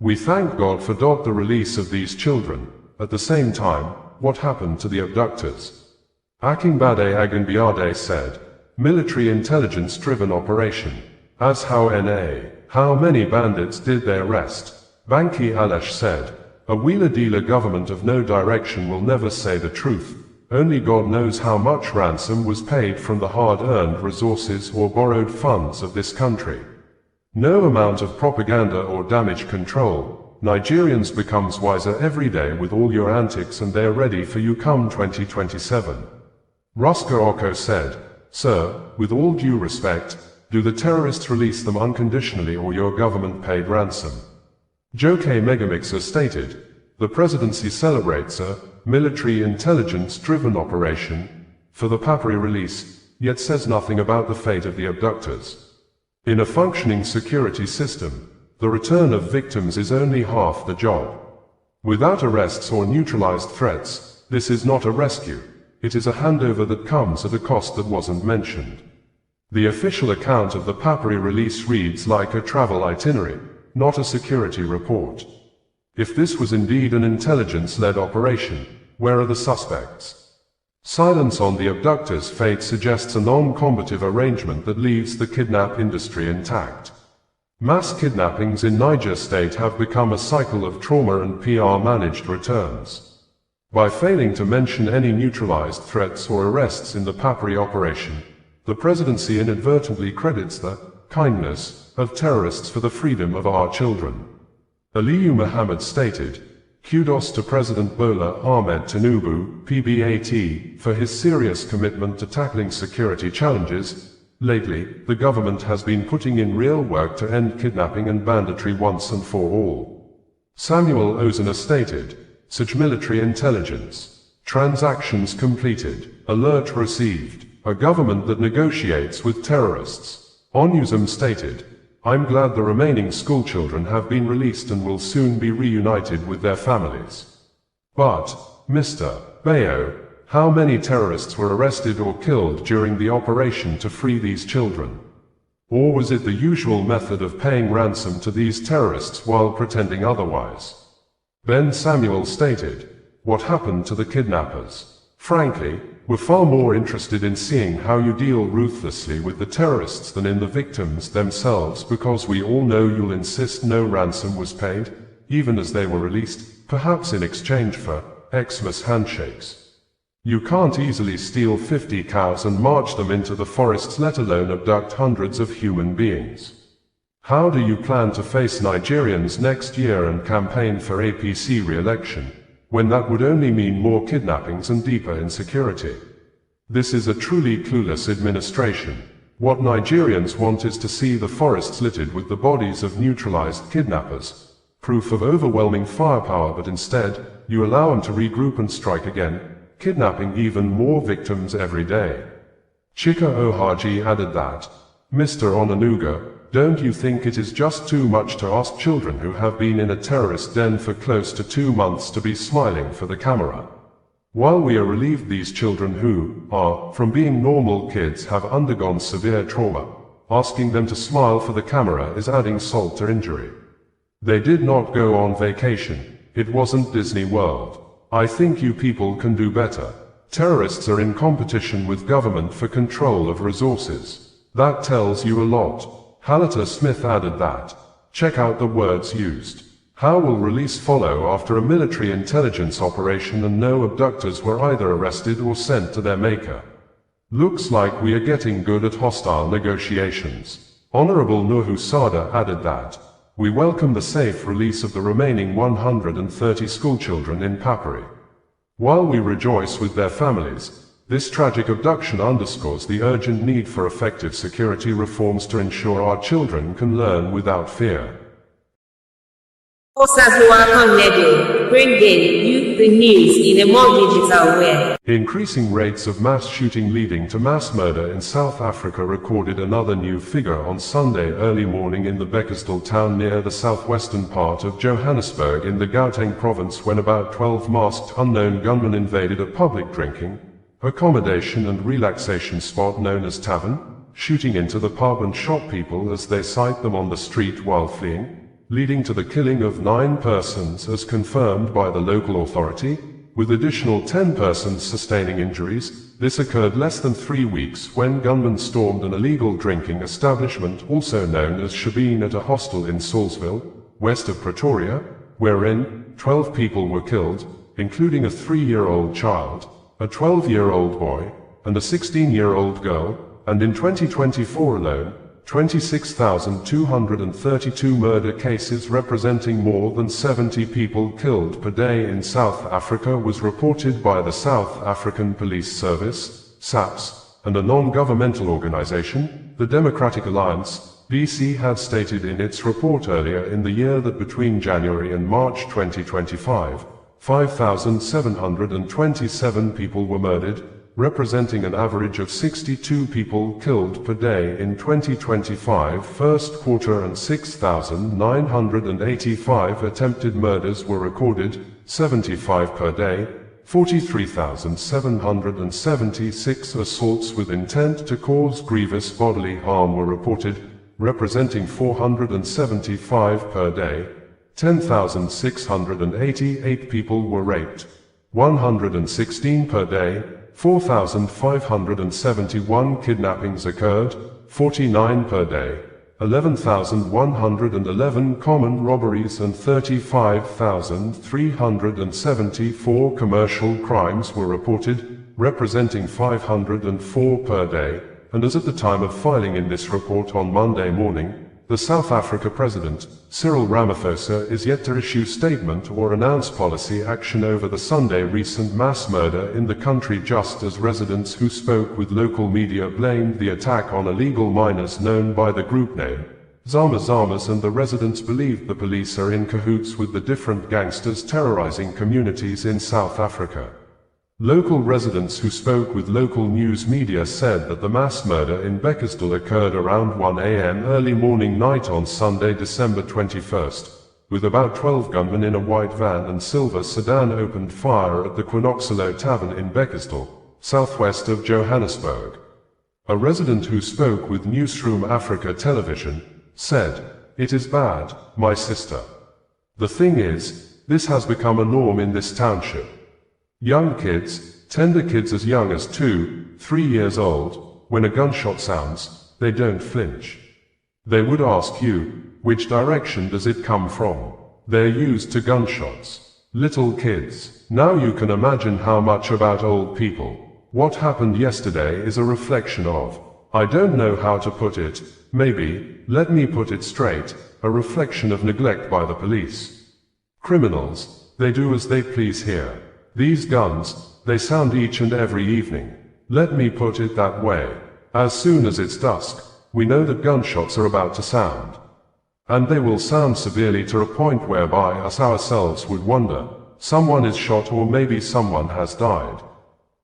We thank God for the release of these children. At the same time, what happened to the abductors?" Akinbade Aganbiade said, "Military intelligence-driven operation. As how many bandits did they arrest?" Banki Alesh said, "A wheeler-dealer government of no direction will never say the truth. Only God knows how much ransom was paid from the hard-earned resources or borrowed funds of this country. No amount of propaganda or damage control. Nigerians becomes wiser every day with all your antics and they're ready for you come 2027. Ruska Oko said, "Sir, with all due respect, do the terrorists release them unconditionally or your government paid ransom?" Joke Megamixer stated, "The presidency celebrates a military intelligence-driven operation for the Papri release, yet says nothing about the fate of the abductors. In a functioning security system, the return of victims is only half the job. Without arrests or neutralized threats, this is not a rescue. It is a handover that comes at a cost that wasn't mentioned." The official account of the Papri release reads like a travel itinerary, not a security report. If this was indeed an intelligence-led operation, where are the suspects? Silence on the abductors' fate suggests a non-combative arrangement that leaves the kidnap industry intact. Mass kidnappings in Niger State have become a cycle of trauma and PR-managed returns. By failing to mention any neutralized threats or arrests in the Papri operation, the presidency inadvertently credits the kindness of terrorists for the freedom of our children. Aliyu Muhammad stated, "Kudos to President Bola Ahmed Tinubu, PBAT, for his serious commitment to tackling security challenges. Lately, the government has been putting in real work to end kidnapping and banditry once and for all." Samuel Ozana stated, "Such military intelligence. Transactions completed. Alert received. A government that negotiates with terrorists." Onusum stated, "I'm glad the remaining schoolchildren have been released and will soon be reunited with their families. But, Mr. Bayo, how many terrorists were arrested or killed during the operation to free these children?" Or was it the usual method of paying ransom to these terrorists while pretending otherwise? Ben Samuel stated, "What happened to the kidnappers? Frankly, we're far more interested in seeing how you deal ruthlessly with the terrorists than in the victims themselves, because we all know you'll insist no ransom was paid, even as they were released, perhaps in exchange for Xmas handshakes. You can't easily steal 50 cows and march them into the forests, let alone abduct hundreds of human beings. How do you plan to face Nigerians next year and campaign for APC re-election, when that would only mean more kidnappings and deeper insecurity? This is a truly clueless administration. What Nigerians want is to see the forests littered with the bodies of neutralized kidnappers, proof of overwhelming firepower, but instead, you allow them to regroup and strike again, kidnapping even more victims every day." Chika Ohaji added that, "Mr. Onanuga, don't you think it is just too much to ask children who have been in a terrorist den for close to 2 months to be smiling for the camera? While we are relieved these children who are, from being normal kids, have undergone severe trauma, asking them to smile for the camera is adding salt to injury. They did not go on vacation. It wasn't Disney World. I think you people can do better. Terrorists are in competition with government for control of resources. That tells you a lot." Halata Smith added that, "Check out the words used. How will release follow after a military intelligence operation and no abductors were either arrested or sent to their maker? Looks like we are getting good at hostile negotiations." Honorable Nuhu Sada added that, "We welcome the safe release of the remaining 130 schoolchildren in Papuri. While we rejoice with their families, this tragic abduction underscores the urgent need for effective security reforms to ensure our children can learn without fear." Bringing you the news in a more digital way. Increasing rates of mass shooting leading to mass murder in South Africa recorded another new figure on Sunday early morning in the Bekkersdal town near the southwestern part of Johannesburg in the Gauteng province, when about 12 masked unknown gunmen invaded a public drinking, accommodation and relaxation spot known as Tavern, shooting into the pub and shot people as they sight them on the street while fleeing, leading to the killing of 9 persons as confirmed by the local authority, with additional 10 persons sustaining injuries. This occurred less than 3 weeks when gunmen stormed an illegal drinking establishment also known as Shebeen at a hostel in Salisville, west of Pretoria, wherein 12 people were killed, including a 3-year-old child, a 12-year-old boy, and a 16-year-old girl, and in 2024 alone, 26,232 murder cases representing more than 70 people killed per day in South Africa was reported by the South African Police Service, SAPS, and a non-governmental organization, the Democratic Alliance. BC had stated in its report earlier in the year that between January and March 2025, 5,727 people were murdered, representing an average of 62 people killed per day in 2025 first quarter, and 6,985 attempted murders were recorded, 75 per day. 43,776 assaults with intent to cause grievous bodily harm were reported, representing 475 per day. 10,688 people were raped, 116 per day. 4,571 kidnappings occurred, 49 per day. 11,111 common robberies and 35,374 commercial crimes were reported, representing 504 per day. And as at the time of filing in this report on Monday morning, the South Africa President, Cyril Ramaphosa, is yet to issue statement or announce policy action over the Sunday recent mass murder in the country, just as residents who spoke with local media blamed the attack on illegal miners known by the group name Zama Zamas, and the residents believed the police are in cahoots with the different gangsters terrorizing communities in South Africa. Local residents who spoke with local news media said that the mass murder in Bekkersdal occurred around 1 a.m. early morning night on Sunday, December 21st, with about 12 gunmen in a white van and silver sedan opened fire at the Quinoxalo Tavern in Bekkersdal, southwest of Johannesburg. A resident who spoke with Newsroom Africa television said, "It is bad, my sister. The thing is, this has become a norm in this township. Young kids, tender kids as young as 2, 3 years old, when a gunshot sounds, they don't flinch. They would ask you, which direction does it come from? They're used to gunshots. Little kids. Now you can imagine how much about old people. What happened yesterday is a reflection of, I don't know how to put it, maybe, let me put it straight, a reflection of neglect by the police. Criminals, they do as they please here. These guns, they sound each and every evening. Let me put it that way. As soon as it's dusk, we know that gunshots are about to sound. And they will sound severely to a point whereby us ourselves would wonder, someone is shot or maybe someone has died.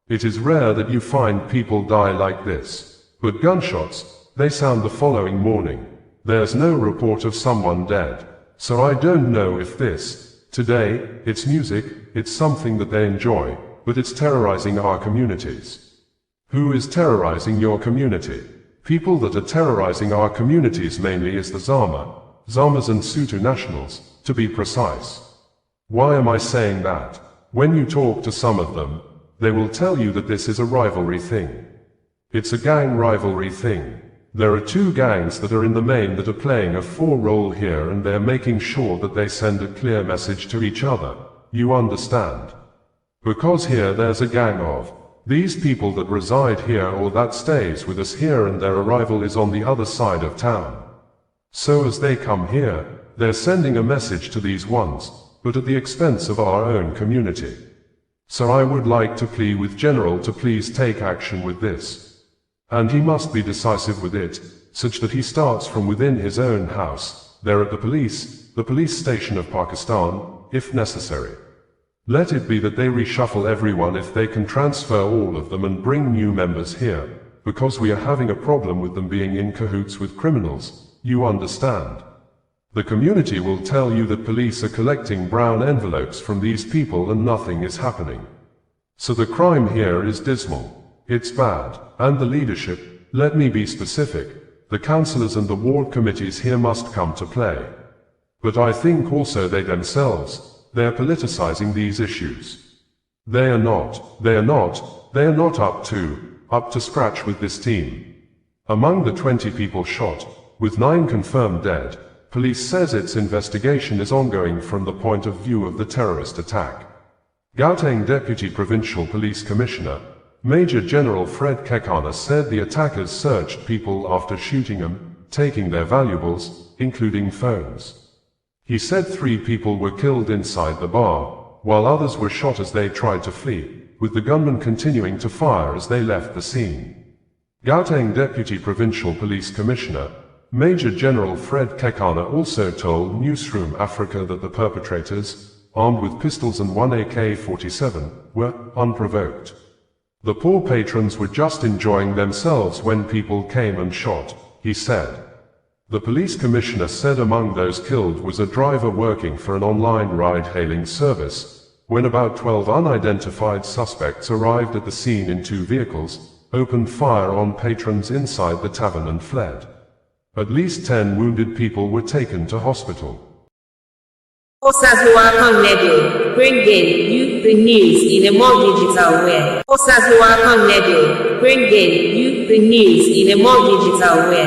It is rare that you find people die like this. But gunshots, they sound the following morning. There's no report of someone dead. So I don't know if this, today, it's music, it's something that they enjoy, but it's terrorizing our communities. Who is terrorizing your community? People that are terrorizing our communities mainly is the Zamas and Sutu nationals, to be precise. Why am I saying that? When you talk to some of them, they will tell you that this is a rivalry thing. It's a gang rivalry thing. There are 2 gangs that are in the main that are playing a 4 role here, and they're making sure that they send a clear message to each other. You understand? Because here there's a gang of these people that reside here or that stays with us here, and their arrival is on the other side of town. So as they come here, they're sending a message to these ones, but at the expense of our own community. So I would like to plead with General to please take action with this. And he must be decisive with it, such that he starts from within his own house, there at the police station of Pakistan, if necessary. Let it be that they reshuffle everyone if they can transfer all of them and bring new members here, because we are having a problem with them being in cahoots with criminals, you understand. The community will tell you that police are collecting brown envelopes from these people and nothing is happening. So the crime here is dismal. It's bad. And the leadership, let me be specific, the councillors and the ward committees here must come to play. But I think also they themselves, they're politicizing these issues. They are not up to scratch with this team. Among the 20 people shot, with 9 confirmed dead, police says its investigation is ongoing from the point of view of the terrorist attack. Gauteng Deputy Provincial Police Commissioner, Major General Fred Kekana said the attackers searched people after shooting them, taking their valuables, including phones. He said 3 people were killed inside the bar, while others were shot as they tried to flee, with the gunmen continuing to fire as they left the scene. Gauteng Deputy Provincial Police Commissioner, Major General Fred Kekana also told Newsroom Africa that the perpetrators, armed with pistols and 1 AK-47, were unprovoked. The poor patrons were just enjoying themselves when people came and shot, he said. The police commissioner said among those killed was a driver working for an online ride-hailing service, when about 12 unidentified suspects arrived at the scene in 2 vehicles, opened fire on patrons inside the tavern and fled. At least 10 wounded people were taken to hospital. Bringing you the news in a more digital way. Bringing you the news in a more digital way.